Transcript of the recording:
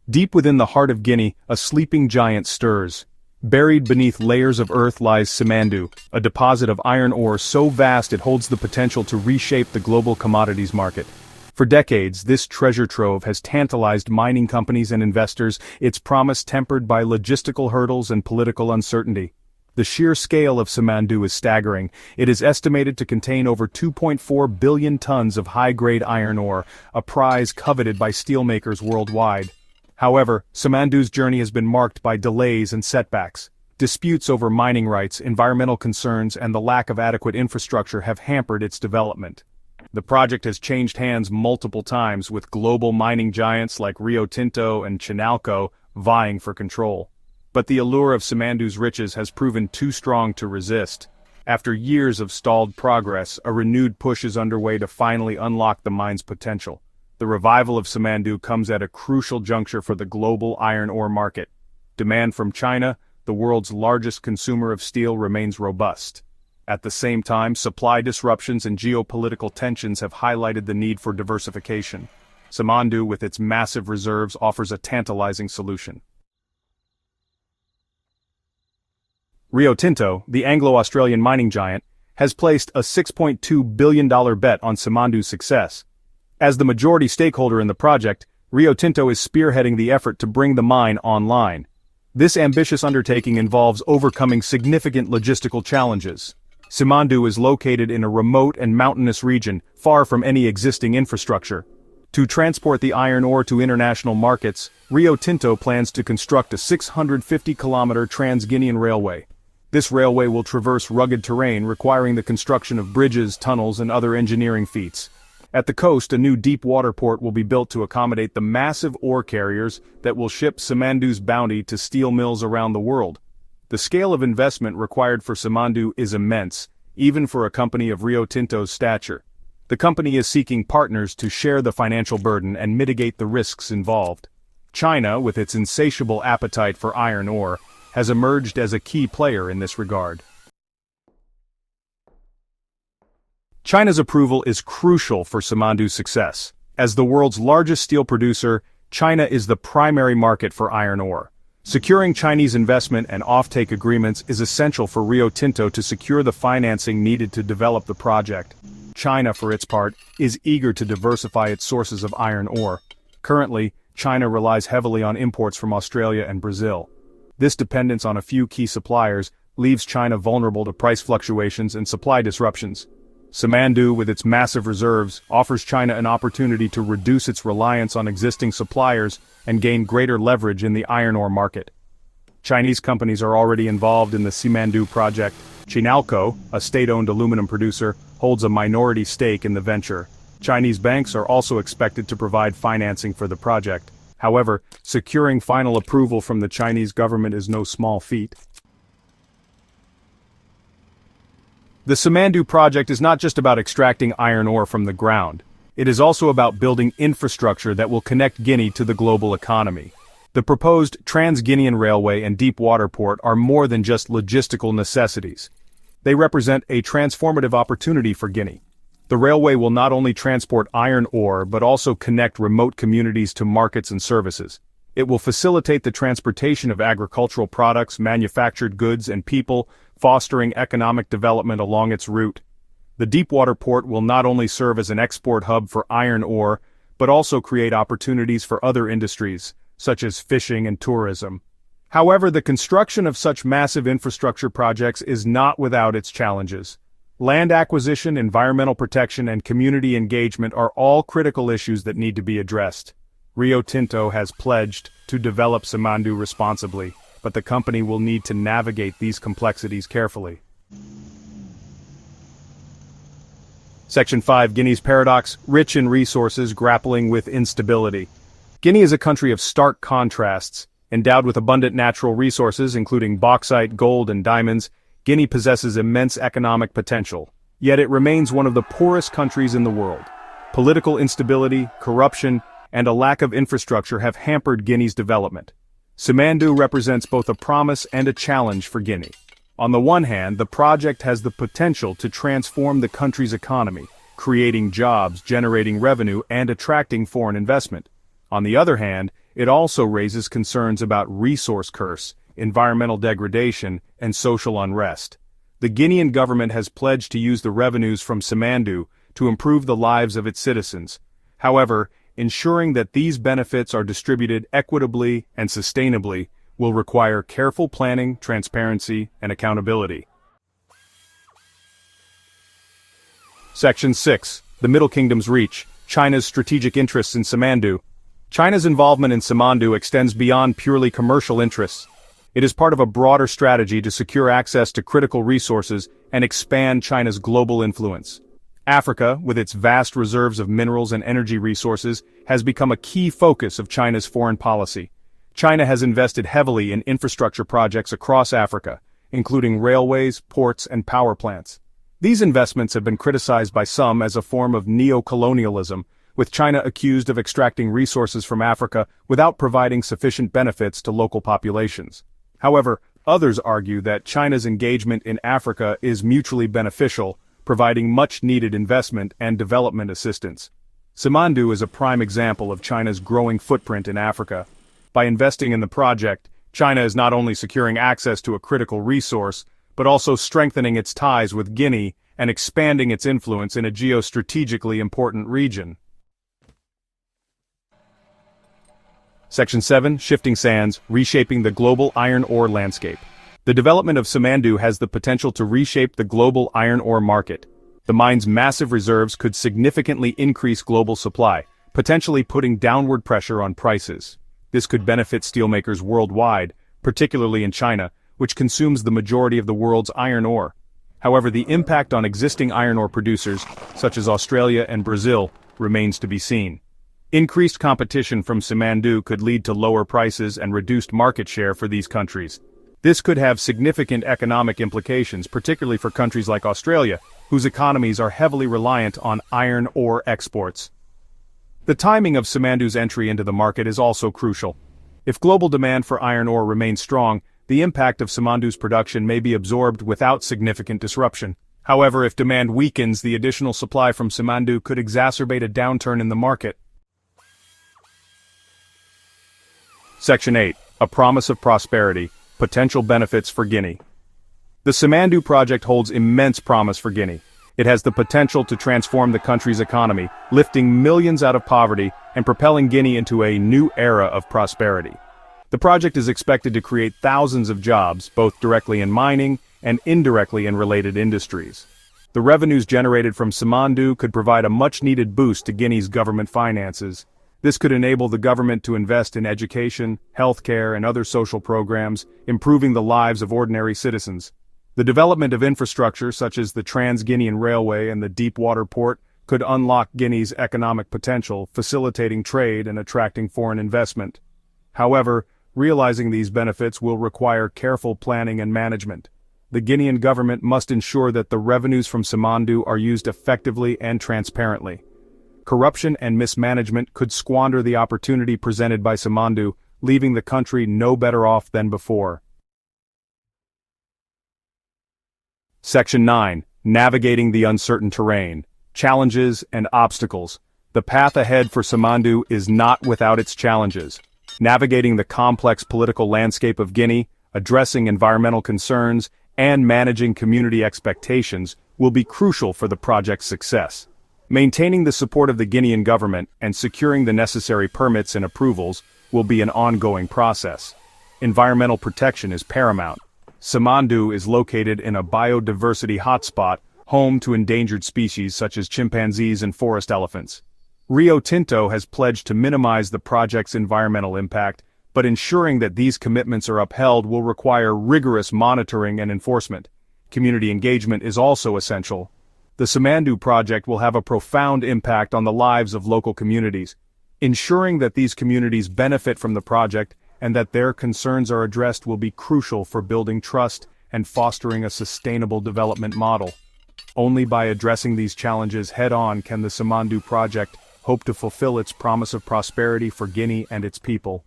Deep within the heart of Guinea, a sleeping giant stirs. Buried beneath layers of earth lies Simandou, a deposit of iron ore so vast it holds the potential to reshape the global commodities market. For decades, this treasure trove has tantalized mining companies and investors, its promise tempered by logistical hurdles and political uncertainty. The sheer scale of Simandou is staggering. It is estimated to contain over 2.4 billion tons of high-grade iron ore, a prize coveted by steelmakers worldwide. However, Simandou's journey has been marked by delays and setbacks. Disputes over mining rights, environmental concerns, and the lack of adequate infrastructure have hampered its development. The project has changed hands multiple times, with global mining giants like Rio Tinto and Chinalco vying for control. But the allure of Simandou's riches has proven too strong to resist. After years of stalled progress, a renewed push is underway to finally unlock the mine's potential. The revival of Simandou comes at a crucial juncture for the global iron ore market. Demand from China, the world's largest consumer of steel, remains robust. At the same time, supply disruptions and geopolitical tensions have highlighted the need for diversification. Simandou, with its massive reserves, offers a tantalizing solution. Rio Tinto, the Anglo-Australian mining giant, has placed a $6.2 billion bet on Simandou's success. As the majority stakeholder in the project, Rio Tinto is spearheading the effort to bring the mine online. This ambitious undertaking involves overcoming significant logistical challenges. Simandou is located in a remote and mountainous region, far from any existing infrastructure. To transport the iron ore to international markets, Rio Tinto plans to construct a 650-kilometer Trans-Guinean railway. This railway will traverse rugged terrain, requiring the construction of bridges, tunnels, and other engineering feats. At the coast, a new deep water port will be built to accommodate the massive ore carriers that will ship Simandou's bounty to steel mills around the world. The scale of investment required for Simandou is immense, even for a company of Rio Tinto's stature. The company is seeking partners to share the financial burden and mitigate the risks involved. China, with its insatiable appetite for iron ore, has emerged as a key player in this regard. China's approval is crucial for Simandou's success. As the world's largest steel producer, China is the primary market for iron ore. Securing Chinese investment and offtake agreements is essential for Rio Tinto to secure the financing needed to develop the project. China, for its part, is eager to diversify its sources of iron ore. Currently, China relies heavily on imports from Australia and Brazil. This dependence on a few key suppliers leaves China vulnerable to price fluctuations and supply disruptions. Simandou, with its massive reserves, offers China an opportunity to reduce its reliance on existing suppliers and gain greater leverage in the iron ore market. Chinese companies are already involved in the Simandou project. Chinalco, a state-owned aluminum producer, holds a minority stake in the venture. Chinese banks are also expected to provide financing for the project. However, securing final approval from the Chinese government is no small feat. The Simandou project is not just about extracting iron ore from the ground. It is also about building infrastructure that will connect Guinea to the global economy. The proposed Trans-Guinean Railway and deep water port are more than just logistical necessities. They represent a transformative opportunity for Guinea. The railway will not only transport iron ore but also connect remote communities to markets and services. It will facilitate the transportation of agricultural products, manufactured goods, and people, fostering economic development along its route. The deepwater port will not only serve as an export hub for iron ore, but also create opportunities for other industries, such as fishing and tourism. However, the construction of such massive infrastructure projects is not without its challenges. Land acquisition, environmental protection, and community engagement are all critical issues that need to be addressed. Rio Tinto has pledged to develop Simandou responsibly, but the company will need to navigate these complexities carefully. Section 5. Guinea's Paradox, rich in resources, grappling with instability. Guinea is a country of stark contrasts. Endowed with abundant natural resources, including bauxite, gold, and diamonds, Guinea possesses immense economic potential. Yet it remains one of the poorest countries in the world. Political instability, corruption, and a lack of infrastructure have hampered Guinea's development. Simandou represents both a promise and a challenge for Guinea. On the one hand, the project has the potential to transform the country's economy, creating jobs, generating revenue, and attracting foreign investment. On the other hand, it also raises concerns about resource curse, environmental degradation, and social unrest. The Guinean government has pledged to use the revenues from Simandou to improve the lives of its citizens. However, ensuring that these benefits are distributed equitably and sustainably will require careful planning, transparency, and accountability. Section 6. The Middle Kingdom's reach, China's strategic interests in Simandou. China's involvement in Simandou extends beyond purely commercial interests. It is part of a broader strategy to secure access to critical resources and expand China's global influence. Africa, with its vast reserves of minerals and energy resources, has become a key focus of China's foreign policy. China has invested heavily in infrastructure projects across Africa, including railways, ports, and power plants. These investments have been criticized by some as a form of neo-colonialism, with China accused of extracting resources from Africa without providing sufficient benefits to local populations. However, others argue that China's engagement in Africa is mutually beneficial, providing much-needed investment and development assistance. Simandou is a prime example of China's growing footprint in Africa. By investing in the project, China is not only securing access to a critical resource, but also strengthening its ties with Guinea and expanding its influence in a geostrategically important region. Section 7. Shifting sands, reshaping the global iron ore landscape. The development of Simandou has the potential to reshape the global iron ore market. The mine's massive reserves could significantly increase global supply, potentially putting downward pressure on prices. This could benefit steelmakers worldwide, particularly in China, which consumes the majority of the world's iron ore. However, the impact on existing iron ore producers, such as Australia and Brazil, remains to be seen. Increased competition from Simandou could lead to lower prices and reduced market share for these countries. This could have significant economic implications, particularly for countries like Australia, whose economies are heavily reliant on iron ore exports. The timing of Simandou's entry into the market is also crucial. If global demand for iron ore remains strong, the impact of Simandou's production may be absorbed without significant disruption. However, if demand weakens, the additional supply from Simandou could exacerbate a downturn in the market. Section 8. A promise of prosperity, potential benefits for Guinea. The Simandou project holds immense promise for Guinea. It has the potential to transform the country's economy, lifting millions out of poverty and propelling Guinea into a new era of prosperity. The project is expected to create thousands of jobs, both directly in mining and indirectly in related industries. The revenues generated from Simandou could provide a much-needed boost to Guinea's government finances. This could enable the government to invest in education, healthcare, and other social programs, improving the lives of ordinary citizens. The development of infrastructure such as the Trans-Guinean Railway and the deep-water port could unlock Guinea's economic potential, facilitating trade and attracting foreign investment. However, realizing these benefits will require careful planning and management. The Guinean government must ensure that the revenues from Simandou are used effectively and transparently. Corruption and mismanagement could squander the opportunity presented by Simandou, leaving the country no better off than before. Section 9. Navigating the uncertain terrain, challenges and obstacles. The path ahead for Simandou is not without its challenges. Navigating the complex political landscape of Guinea, addressing environmental concerns, and managing community expectations will be crucial for the project's success. Maintaining the support of the Guinean government and securing the necessary permits and approvals will be an ongoing process. Environmental protection is paramount. Simandou is located in a biodiversity hotspot, home to endangered species such as chimpanzees and forest elephants. Rio Tinto has pledged to minimize the project's environmental impact, but ensuring that these commitments are upheld will require rigorous monitoring and enforcement. Community engagement is also essential. The Simandou project will have a profound impact on the lives of local communities. Ensuring that these communities benefit from the project and that their concerns are addressed will be crucial for building trust and fostering a sustainable development model. Only by addressing these challenges head-on can the Simandou project hope to fulfill its promise of prosperity for Guinea and its people.